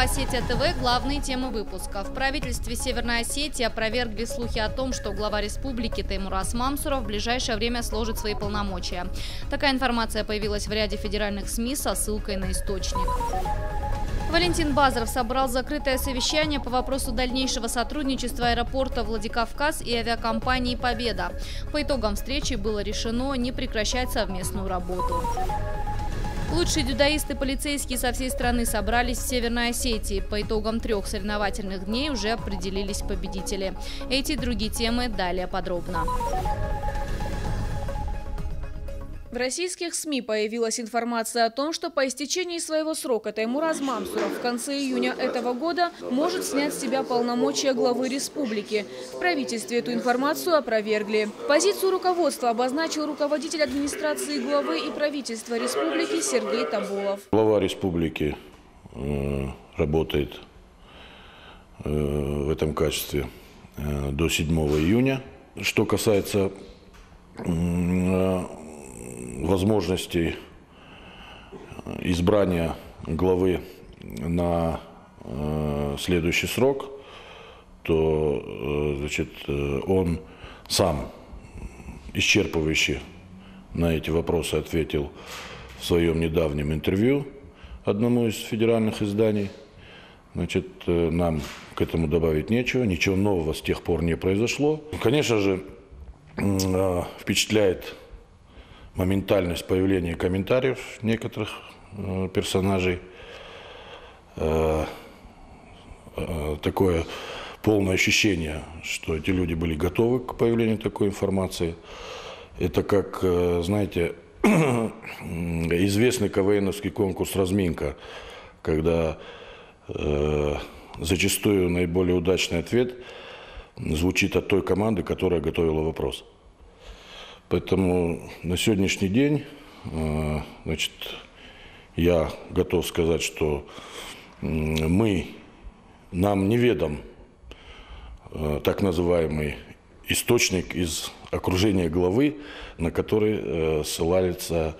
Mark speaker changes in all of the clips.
Speaker 1: Осетия ТВ. Главные темы выпуска. В правительстве Северной Осетии опровергли слухи о том, что глава республики Теймураз Мамсуров в ближайшее время сложит свои полномочия. Такая информация появилась в ряде федеральных СМИ со ссылкой на источник. Валентин Базаров собрал закрытое совещание по вопросу дальнейшего сотрудничества аэропорта Владикавказ и авиакомпании «Победа». По итогам встречи было решено не прекращать совместную работу. Лучшие дзюдоисты полицейские со всей страны собрались в Северной Осетии. По итогам 3 соревновательных дней уже определились победители. Эти и другие темы далее подробно. В российских СМИ появилась информация о том, что по истечении своего срока Теймураз Мамсуров в конце июня этого года может снять с себя полномочия главы республики. В правительстве эту информацию опровергли. Позицию руководства обозначил руководитель администрации главы и правительства республики Сергей Таболов.
Speaker 2: Глава республики работает в этом качестве до 7 июня. Что касается возможностей избрания главы на следующий срок, то он сам исчерпывающе на эти вопросы ответил в своем недавнем интервью одному из федеральных изданий. Нам к этому добавить нечего, ничего нового с тех пор не произошло. Конечно же, впечатляет моментальность появления комментариев некоторых персонажей. Такое полное ощущение, что эти люди были готовы к появлению такой информации. Это как, знаете, известный КВНовский конкурс «Разминка», когда зачастую наиболее удачный ответ звучит от той команды, которая готовила вопрос. Поэтому на сегодняшний день, я готов сказать, что нам неведом так называемый источник из окружения главы, на который ссылается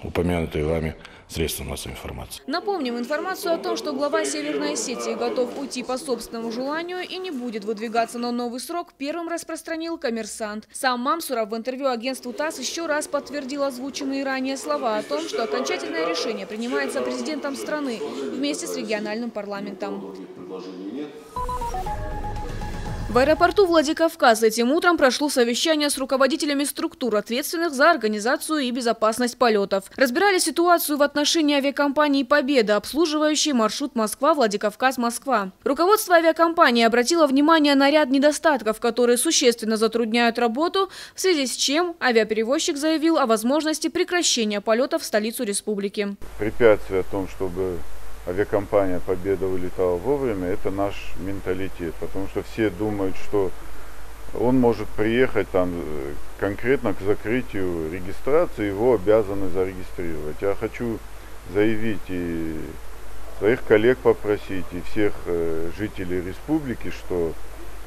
Speaker 2: упомянутые вами средства массовой информации.
Speaker 1: Напомним, информацию о том, что глава Северной Осетии готов уйти по собственному желанию и не будет выдвигаться на новый срок, первым распространил «Коммерсант». Сам Мамсуров в интервью агентству ТАСС еще раз подтвердил озвученные ранее слова о том, что окончательное решение принимается президентом страны вместе с региональным парламентом. В аэропорту Владикавказ этим утром прошло совещание с руководителями структур, ответственных за организацию и безопасность полетов. Разбирали ситуацию в отношении авиакомпании «Победа», обслуживающей маршрут Москва-Владикавказ-Москва. Руководство авиакомпании обратило внимание на ряд недостатков, которые существенно затрудняют работу, в связи с чем авиаперевозчик заявил о возможности прекращения полетов в столицу республики.
Speaker 3: Препятствие о том, чтобы авиакомпания «Победа» вылетала вовремя, это наш менталитет, потому что все думают, что он может приехать там конкретно к закрытию регистрации, его обязаны зарегистрировать. Я хочу заявить и своих коллег попросить, и всех жителей республики, что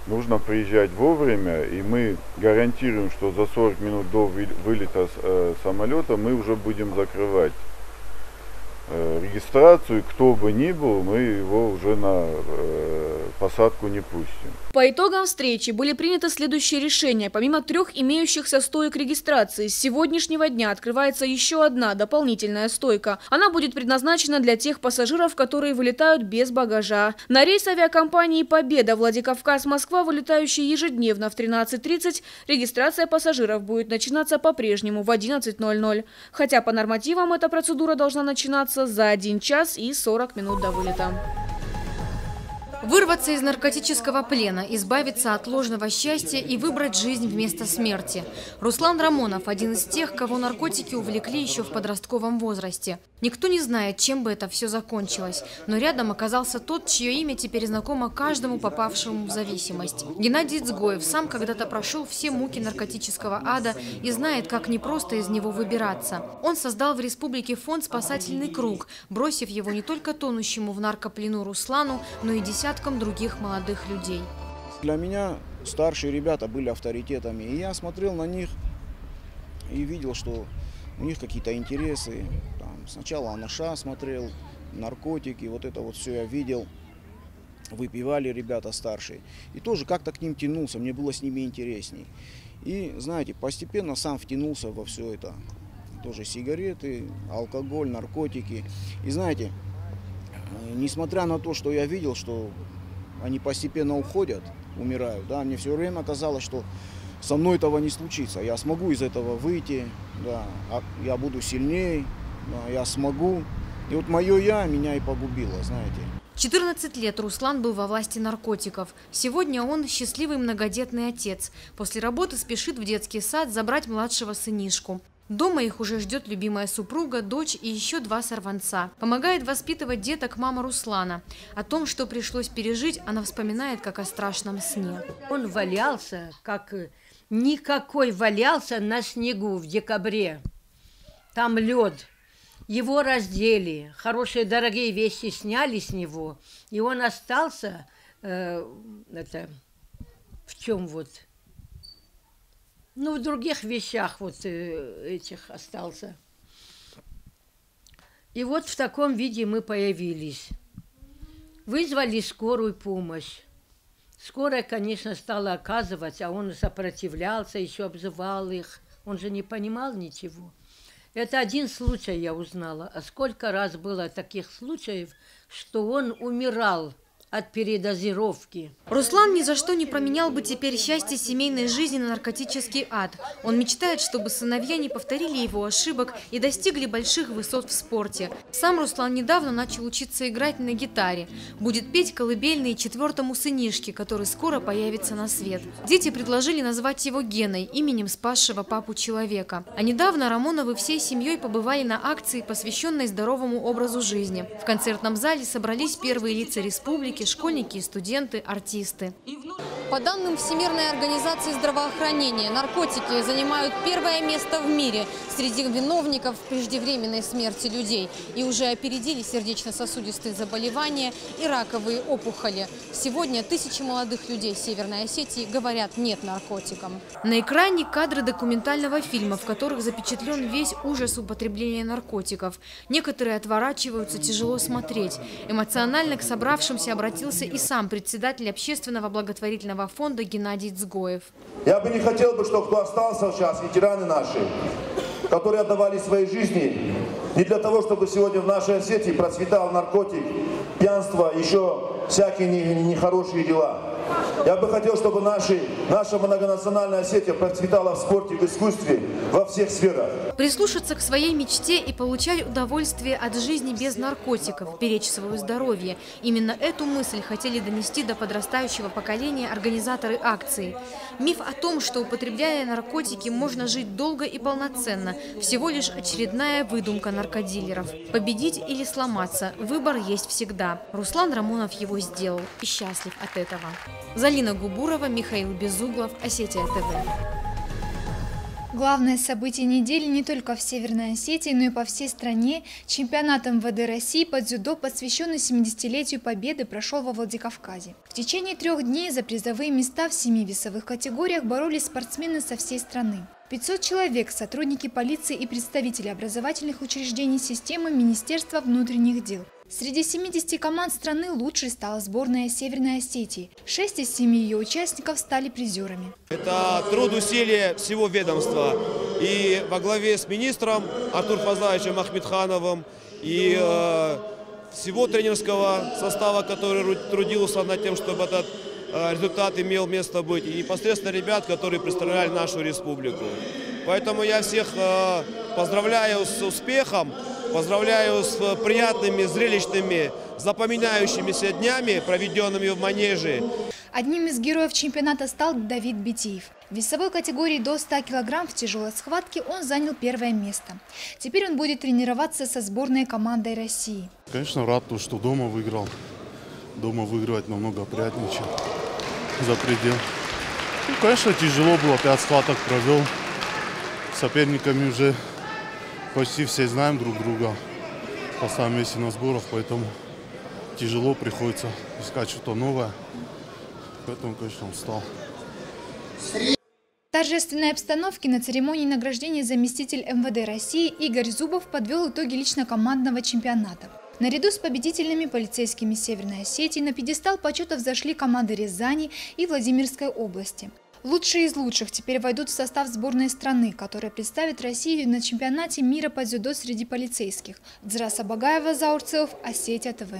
Speaker 3: нужно приезжать вовремя, и мы гарантируем, что за 40 минут до вылета самолета мы уже будем закрывать регистрацию, кто бы ни был, мы его уже на посадку не пустим.
Speaker 1: По итогам встречи были приняты следующие решения. Помимо 3 имеющихся стоек регистрации, с сегодняшнего дня открывается еще одна дополнительная стойка. Она будет предназначена для тех пассажиров, которые вылетают без багажа. На рейс авиакомпании «Победа» Владикавказ-Москва, вылетающий ежедневно в 13:30, регистрация пассажиров будет начинаться по-прежнему в 11:00. Хотя по нормативам эта процедура должна начинаться за 1 час и 40 минут до вылета.
Speaker 4: Вырваться из наркотического плена, избавиться от ложного счастья и выбрать жизнь вместо смерти. Руслан Рамонов – один из тех, кого наркотики увлекли еще в подростковом возрасте. Никто не знает, чем бы это все закончилось, но рядом оказался тот, чье имя теперь знакомо каждому попавшему в зависимость. Геннадий Цгоев сам когда-то прошел все муки наркотического ада и знает, как непросто из него выбираться. Он создал в республике фонд «Спасательный круг», бросив его не только тонущему в наркоплену Руслану, но и десяткам других молодых людей.
Speaker 5: Для меня старшие ребята были авторитетами, и я смотрел на них и видел, что у них какие-то интересы. Сначала Анаша смотрел, наркотики, вот это вот все я видел. Выпивали ребята старшие. И тоже как-то к ним тянулся, мне было с ними интересней. И, знаете, постепенно сам втянулся во все это. Тоже сигареты, алкоголь, наркотики. И знаете, несмотря на то, что я видел, что они постепенно уходят, умирают, да, мне все время казалось, что со мной этого не случится. Я смогу из этого выйти, да, я буду сильнее, да, я смогу. И вот мое «я» меня и погубило, знаете.
Speaker 4: 14 лет Руслан был во власти наркотиков. Сегодня он счастливый многодетный отец. После работы спешит в детский сад забрать младшего сынишку. Дома их уже ждет любимая супруга, дочь и еще 2 сорванца. Помогает воспитывать деток мама Руслана. О том, что пришлось пережить, она вспоминает, как о страшном сне.
Speaker 6: Он валялся, как никакой валялся на снегу в декабре. Там лед. Его раздели, хорошие дорогие вещи сняли с него, и он остался в чем вот, в других вещах вот этих остался. И вот в таком виде мы появились. Вызвали скорую помощь. Скорая, конечно, стала оказывать, а он сопротивлялся, еще обзывал их. Он же не понимал ничего. Это один случай я узнала, а сколько раз было таких случаев, что он умирал от передозировки.
Speaker 4: Руслан ни за что не променял бы теперь счастье семейной жизни на наркотический ад. Он мечтает, чтобы сыновья не повторили его ошибок и достигли больших высот в спорте. Сам Руслан недавно начал учиться играть на гитаре. Будет петь колыбельные 4-му сынишке, который скоро появится на свет. Дети предложили назвать его Геной, именем спасшего папу человека. А недавно Рамоновы всей семьей побывали на акции, посвященной здоровому образу жизни. В концертном зале собрались первые лица республики, школьники и студенты, артисты.
Speaker 7: По данным Всемирной организации здравоохранения, наркотики занимают 1-е место в мире среди виновников преждевременной смерти людей и уже опередили сердечно-сосудистые заболевания и раковые опухоли. Сегодня тысячи молодых людей Северной Осетии говорят «нет» наркотикам.
Speaker 4: На экране кадры документального фильма, в которых запечатлен весь ужас употребления наркотиков. Некоторые отворачиваются, тяжело смотреть. Эмоционально к собравшимся обратился и сам председатель общественного благотворительного фонда Геннадий Цгоев.
Speaker 8: Я бы не хотел, чтобы кто остался сейчас, ветераны наши, которые отдавали свои жизни не для того, чтобы сегодня в нашей Осетии процветал наркотик, пьянство, еще всякие нехорошие дела. Я бы хотел, чтобы наша многонациональная Осетия процветала в спорте, в искусстве, во всех сферах.
Speaker 4: Прислушаться к своей мечте и получать удовольствие от жизни без наркотиков, беречь свое здоровье. Именно эту мысль хотели донести до подрастающего поколения организаторы акции. Миф о том, что, употребляя наркотики, можно жить долго и полноценно, всего лишь очередная выдумка наркодилеров. Победить или сломаться – выбор есть всегда. Руслан Рамонов его сделал и счастлив от этого. Залина Губурова, Михаил Безуглов, Осетия ТВ.
Speaker 9: Главное событие недели не только в Северной Осетии, но и по всей стране. Чемпионат МВД России по дзюдо, посвященный 70-летию Победы, прошел во Владикавказе. В течение 3 дней за призовые места в 7 весовых категориях боролись спортсмены со всей страны. 500 человек, сотрудники полиции и представители образовательных учреждений системы Министерства внутренних дел. Среди 70 команд страны лучшей стала сборная Северной Осетии. 6 из 7 ее участников стали призерами.
Speaker 10: Это труд, усилия всего ведомства. И во главе с министром Артуром Фазловичем Ахмедхановым, и всего тренерского состава, который трудился над тем, чтобы этот результат имел место быть. И непосредственно ребят, которые представляли нашу республику. Поэтому я всех поздравляю с успехом. Поздравляю с приятными, зрелищными, запоминающимися днями, проведенными в манеже.
Speaker 9: Одним из героев чемпионата стал Давид Битиев. В весовой категории до 100 килограмм в тяжелой схватке он занял 1-е место. Теперь он будет тренироваться со сборной командой России.
Speaker 11: Конечно, рад, что дома выиграл. Дома выигрывать намного приятнее, чем за предел. Ну, конечно, тяжело было, 5 схваток провел. С соперниками уже почти все знаем друг друга, поставим вместе на сборах, поэтому тяжело приходится искать что-то новое. Поэтому, конечно, устал.
Speaker 9: В торжественной обстановке на церемонии награждения заместитель МВД России Игорь Зубов подвел итоги лично командного чемпионата. Наряду с победителями полицейскими Северной Осетии на пьедестал почетов взошли команды Рязани и Владимирской области. Лучшие из лучших теперь войдут в состав сборной страны, которая представит Россию на чемпионате мира по дзюдо среди полицейских. Дзраса Багаева, Заурцев, Осетия ТВ.